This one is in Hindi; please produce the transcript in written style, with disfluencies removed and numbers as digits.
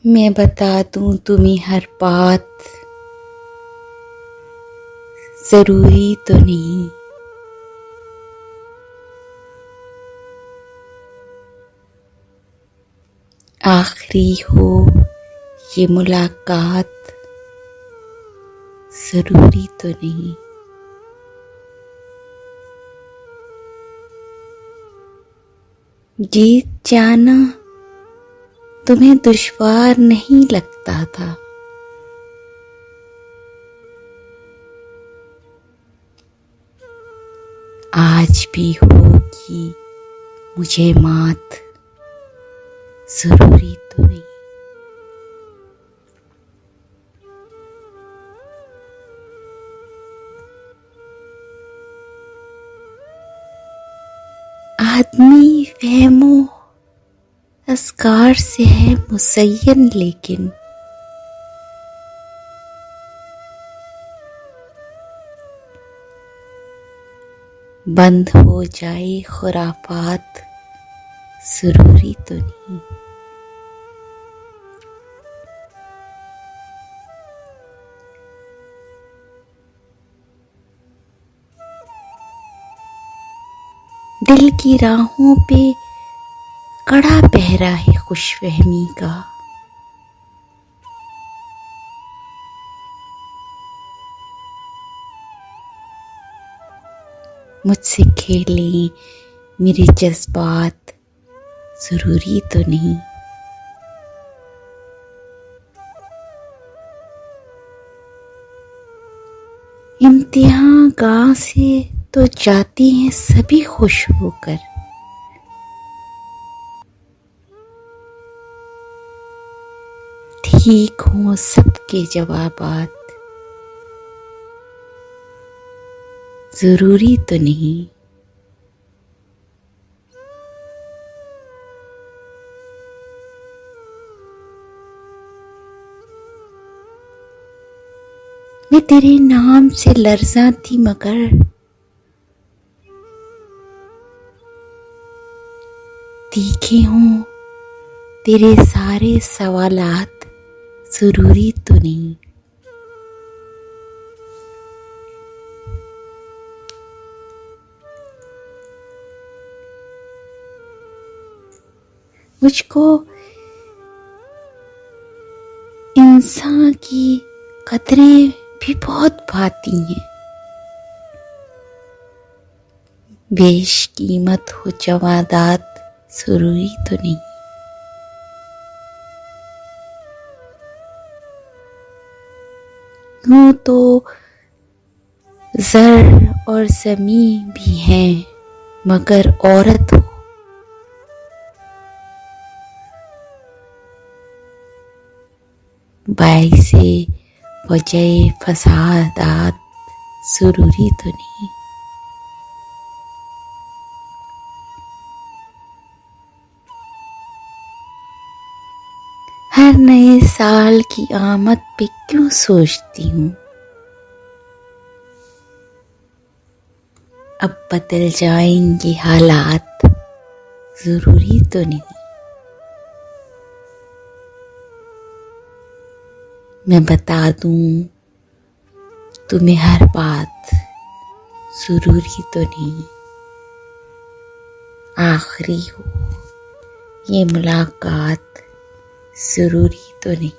मैं बता दूं तुम्हें हर बात, जरूरी तो नहीं। आखिरी हो ये मुलाकात, जरूरी तो नहीं। जीत जाना तुम्हें दुश्वार नहीं लगता था। आज भी होगी मुझे मात, जरूरी तो नहीं। आदमी वहमो अस्कार से है मुसय्यन, लेकिन बंद हो जाए खुराफात, जरूरी तो नहीं। दिल की राहों पे कड़ा पहरा है खुशफहमी का। मुझसे खेलें मेरे जज्बात, जरूरी तो नहीं। इम्तिहान गाह से तो जाती हैं सभी खुश होकर। ठीक हों सबके जवाबात, जरूरी तो नहीं। मैं तेरे नाम से लर्ज़ां थी, मगर तीखे हों तेरे सारे सवालात, जरूरी तो नहीं। मुझको इंसान की कदरें भी बहुत भाती हैं। बेशकीमत हो जवादात, जरूरी तो नहीं। यूं तो जर और ज़मीं भी हैं, मगर औरत हो बाइसे वजह फसादात, जरूरी तो नहीं। हर नए साल की आमद पे क्यों सोचती हूँ, अब बदल जाएंगे हालात, जरूरी तो नहीं। मैं बता दूं तुम्हें हर बात, जरूरी तो नहीं। आखिरी हो ये मुलाकात, जरूरी तो नहीं।